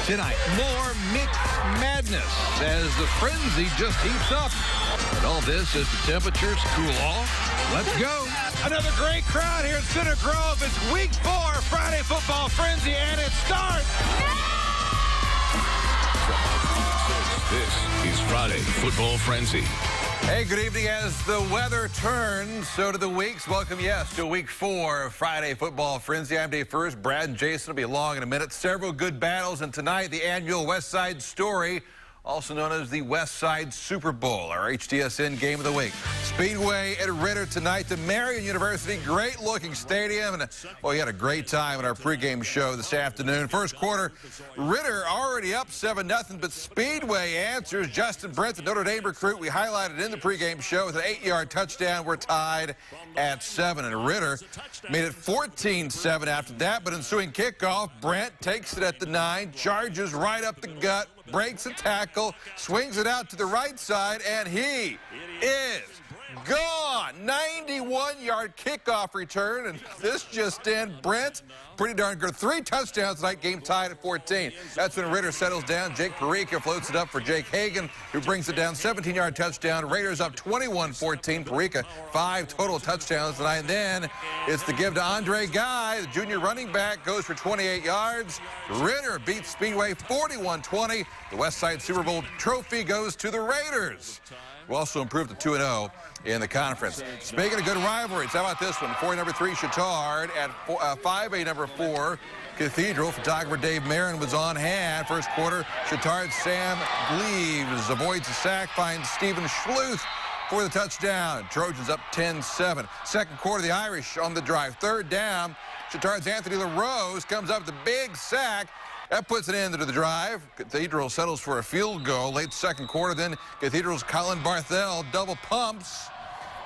Tonight, more mixed madness as the frenzy just heats up. And all this as the temperatures cool off. Let's go. Another great crowd here at Center Grove. It's week 4, Friday Football Frenzy, and it starts. This is Friday Football Frenzy. Hey, good evening. As the weather turns, so do the weeks. Welcome, yes, to week 4 of Friday Football Frenzy. I'm Dave First. Brad and Jason will be along in a minute. Several good battles, and tonight the annual West Side Story, also known as the West Side Super Bowl, our HTSN game of the week. Speedway at Ritter tonight, the Marion University, great-looking stadium, and well, we had a great time at our pregame show this afternoon. First quarter, Ritter already up 7-0, but Speedway answers. Justin Brent, the Notre Dame recruit we highlighted in the pregame show, with an 8-yard touchdown. We're tied at 7, and Ritter made it 14-7 after that, but ensuing kickoff, Brent takes it at the 9, charges right up the gut, breaks a tackle, swings it out to the right side, and he is gone. 91-yard kickoff return, and this just in. Brent, pretty darn good. 3 touchdowns tonight, game tied at 14. That's when Ritter settles down. Jake Perica floats it up for Jake Hagan, who brings it down. 17-yard touchdown. Raiders up 21-14. Perica, 5 total touchdowns tonight. And then it's the give to Andre Guy, the junior running back, goes for 28 yards. Ritter beats Speedway 41-20. The West Side Super Bowl trophy goes to the Raiders, who also improved to 2-0 in the conference. Speaking of good rivalries, how about this one? 4 number 3 Chatard at 5A number 4 Cathedral. Photographer Dave Marin was on hand. First quarter, Chatard Sam Gleaves avoids a sack, finds Stephen Schluth for the touchdown. Trojans up 10-7. Second quarter, the Irish on the drive. Third down, Chatard's Anthony LaRose comes up with a big sack. That puts an end to the drive. Cathedral settles for a field goal late second quarter. Then Cathedral's Colin Barthel double pumps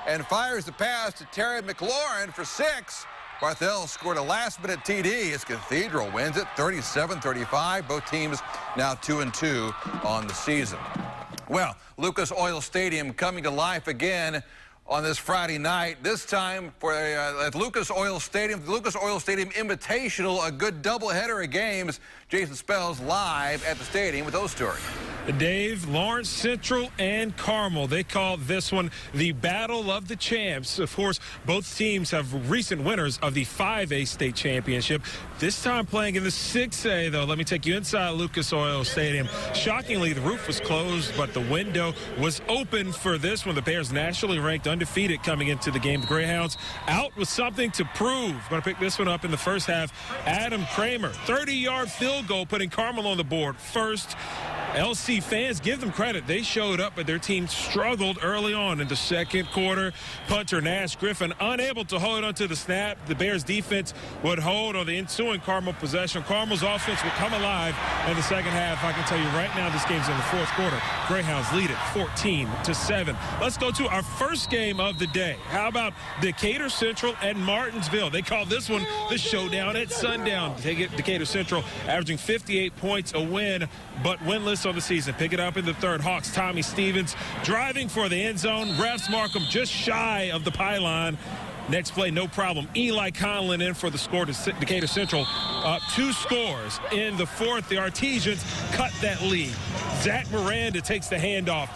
and fires the pass to Terry McLaurin for 6. Barthel scored a last-minute TD as Cathedral wins it 37-35. Both teams now 2-2 on the season. Well, Lucas Oil Stadium coming to life again on this Friday night, this time for at Lucas Oil Stadium, the Lucas Oil Stadium Invitational, a good doubleheader of games. Jason Spells live at the stadium with those stories. Dave, Lawrence Central and Carmel, they call this one the Battle of the Champs. Of course, both teams have recent winners of the 5A state championship. This time playing in the 6A, though. Let me take you inside Lucas Oil Stadium. Shockingly, the roof was closed, but the window was open for this one. The Bears, nationally ranked, undefeated coming into the game. The Greyhounds out with something to prove. Going to pick this one up in the first half. Adam Kramer, 30-yard field goal, putting Carmel on the board first. LC fans, give them credit. They showed up, but their team struggled early on in the second quarter. Punter Nash Griffin unable to hold on to the snap. The Bears defense would hold on the ensuing Carmel possession. Carmel's offense would come alive in the second half. I can tell you right now, this game's in the fourth quarter. Greyhounds lead it 14-7. Let's go to our first game of the day. How about Decatur Central and Martinsville? They call this one the showdown at sundown. Take it, Decatur Central averaging 58 points, a win, but winless on the season. Pick it up in the third. Hawks Tommy Stevens driving for the end zone. Refs mark him just shy of the pylon. Next play, no problem. Eli Conlon in for the score to Decatur Central. 2 scores in the fourth. The Artesians cut that lead. Zach Miranda takes the handoff.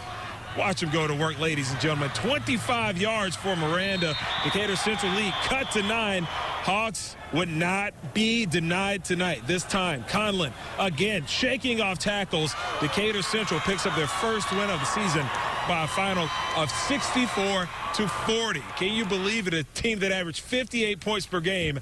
Watch him go to work, ladies and gentlemen. 25 yards for Miranda. Decatur Central lead cut to 9. Hawks would not be denied tonight. This time, Conlon again shaking off tackles. Decatur Central picks up their first win of the season by a final of 64-40. Can you believe it? A team that averaged 58 points per game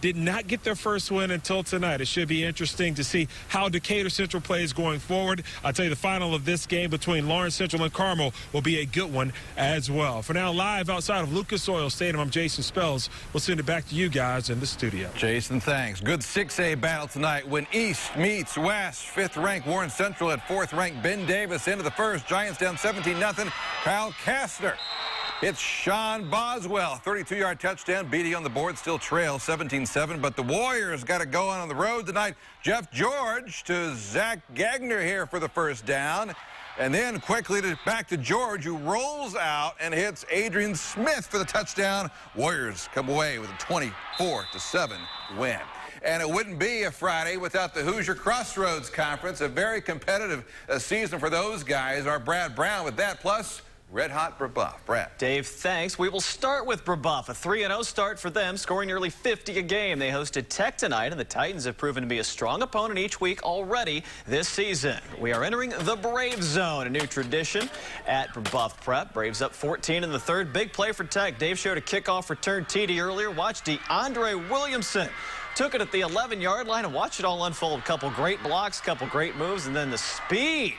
did not get their first win until tonight. It should be interesting to see how Decatur Central plays going forward. I'll tell you, the final of this game between Lawrence Central and Carmel will be a good one as well. For now, live outside of Lucas Oil Stadium, I'm Jason Spells. We'll send it back to you guys in the studio. Jason, thanks. Good 6A battle tonight when East meets West. 5th-ranked Warren Central at 4th-ranked Ben Davis into the first. Giants down 17-0. Kyle Kastner. It's Sean Boswell, 32-yard touchdown. BD on the board, still trail 17-7, but the Warriors got to go on the road tonight. Jeff George to Zach Gagner here for the first down. And then quickly back to George, who rolls out and hits Adrian Smith for the touchdown. Warriors come away with a 24-7 win. And it wouldn't be a Friday without the Hoosier Crossroads Conference. A very competitive season for those guys. Our Brad Brown with that, plus Red Hot Brebeuf. Brad. Dave, thanks. We will start with Brebeuf. A 3-0 start for them, scoring nearly 50 a game. They hosted Tech tonight, and the Titans have proven to be a strong opponent each week already this season. We are entering the Brave Zone, a new tradition at Brebeuf Prep. Braves up 14 in the third. Big play for Tech. Dave showed a kickoff return TD earlier. Watch DeAndre Williamson. Took it at the 11-yard line and watch it all unfold. A couple great blocks, couple great moves, and then the speed.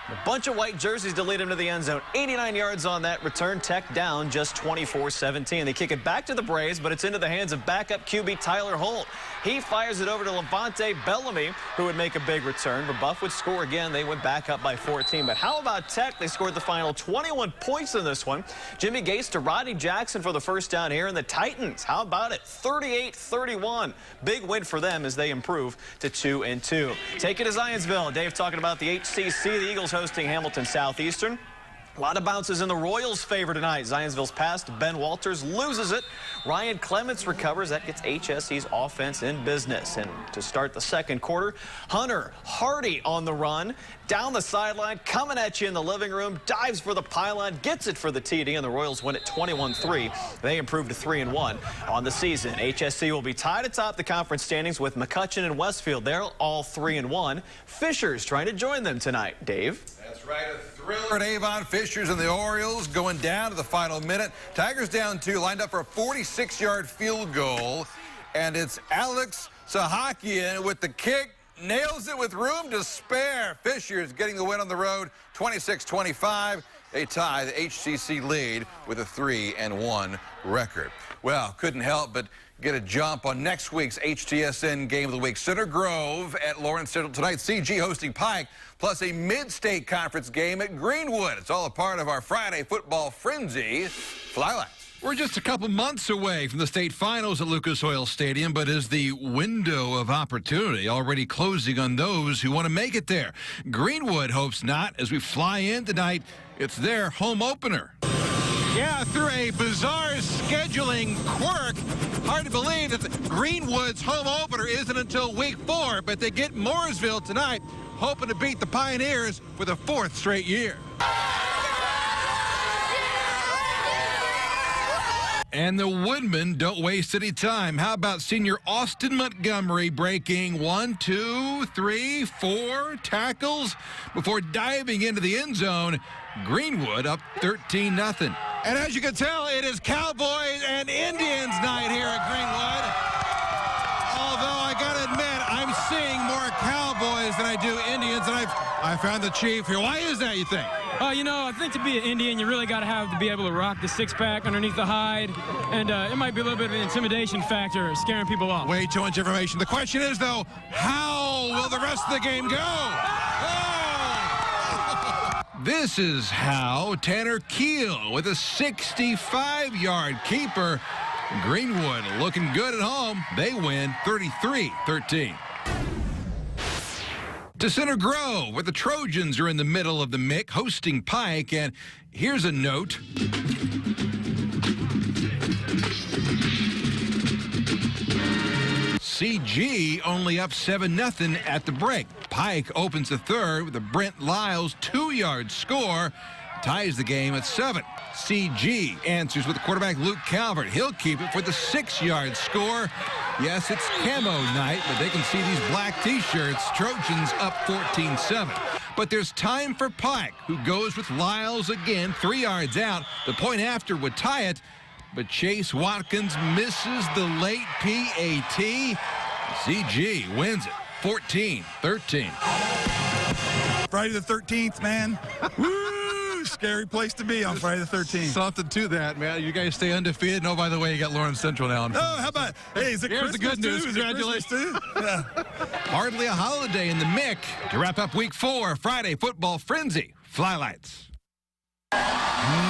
A bunch of white jerseys to lead him to the end zone. 89 yards on that return. Tech down just 24-17. They kick it back to the Braves, but it's into the hands of backup QB Tyler Holt. He fires it over to Levante Bellamy, who would make a big return. Brebeuf would score again. They went back up by 14. But how about Tech? They scored the final 21 points in this one. Jimmy Gates to Rodney Jackson for the first down here. And the Titans, how about it? 38-31. Big win for them as they improve to 2-2. Take it to Zionsville. Dave talking about the HCC. The Eagles hosting Hamilton Southeastern. A lot of bounces in the Royals' favor tonight. Zionsville's pass to Ben Walters loses it. Ryan Clements recovers. That gets HSC's offense in business. And to start the second quarter, Hunter Hardy on the run. Down the sideline, coming at you in the living room. Dives for the pylon, gets it for the TD, and the Royals win at 21-3. They improve to 3-1 on the season. HSC will be tied atop the conference standings with McCutcheon and Westfield. They're all 3-1. Fisher's trying to join them tonight. Dave? That's right, a thriller at Avon. Fishers and the Orioles going down to the final minute. Tigers down 2, lined up for a 46-yard field goal. And it's Alex Sahakian with the kick. Nails it with room to spare. Fishers getting the win on the road, 26-25. They tie the HCC lead with a 3-1 record. Well, couldn't help but get a jump on next week's HTSN Game of the Week. Center Grove at Lawrence Central tonight. CG hosting Pike, plus a mid-state conference game at Greenwood. It's all a part of our Friday football frenzy. Flylights. We're just a couple months away from the state finals at Lucas Oil Stadium, but is the window of opportunity already closing on those who want to make it there? Greenwood hopes not. As we fly in tonight, it's their home opener. Yeah, through a bizarre scheduling quirk, hard to believe that Greenwood's home opener isn't until week 4, but they get Mooresville tonight, hoping to beat the Pioneers for the 4th straight year. And the Woodmen don't waste any time. How about senior Austin Montgomery breaking 1, 2, 3, 4 tackles before diving into the end zone? Greenwood up 13-0. And as you can tell, it is Cowboys and Indians night here at Greenwood. Although I got to admit, I'm seeing more Cowboys than I do Indians, and I found the chief here. Why is that, you think? You know, I think to be an Indian, you really got to be able to rock the six-pack underneath the hide, and it might be a little bit of an intimidation factor, scaring people off. Way too much information. The question is, though, how will the rest of the game go? Oh! This is how. Tanner Keel with a 65-yard keeper. Greenwood looking good at home. They win 33-13. To Center Grove, where the Trojans are in the middle of the mix, hosting Pike. And here's a note. CG only up 7-0 at the break. Pike opens the third with a Brent Lyles 2-yard score. Ties the game at 7. CG answers with quarterback Luke Calvert. He'll keep it for the 6-yard score. Yes, it's camo night, but they can see these black T-shirts. Trojans up 14-7. But there's time for Pike, who goes with Lyles again, 3 yards out. The point after would tie it, but Chase Watkins misses the late PAT. CG wins it 14-13. Friday the 13th, man. Woo! Scary place to be on Friday the 13th. Something to that, man. You guys stay undefeated. Oh, by the way, you got Lawrence Central now. Oh, how about, hey, is it Here's Christmas the good news. too? Congratulations. Yeah. Hardly a holiday in the MIC to wrap up week 4, Friday football frenzy. Flylights.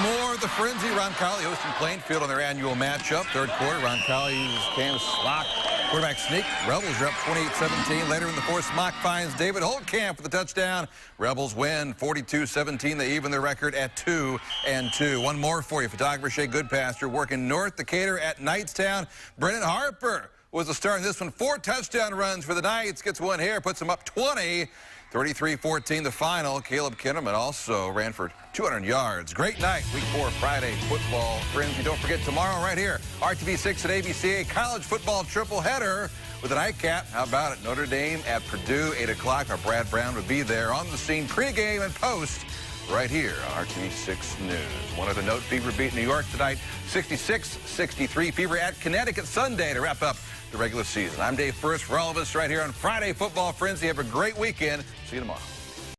More of the frenzy. Roncalli hosting Plainfield on their annual matchup. Third quarter, Roncalli's Cam Slock. Quarterback sneak. Rebels are up 28-17. Later in the fourth, Smock finds David Holtkamp for the touchdown. Rebels win 42-17. They even their record at 2-2. One more for you. Photographer Shea Goodpasture working North Decatur at Knightstown. Brennan Harper was the star in this one. 4 touchdown runs for the Knights. Gets one here, puts them up 20. 33-14 the final. Caleb Kinnaman also ran for 200 yards. Great night, Week 4 Friday football frenzy. Don't forget tomorrow right here, RTV6 at ABC, a college football triple header with a nightcap. How about it? Notre Dame at Purdue, 8 o'clock. Our Brad Brown would be there on the scene pregame and post right here on RTV6 News. One other note, Fever beat New York tonight, 66-63. Fever at Connecticut Sunday to wrap up the regular season. I'm Dave First for all of us right here on Friday Football Frenzy. Have a great weekend. See you tomorrow.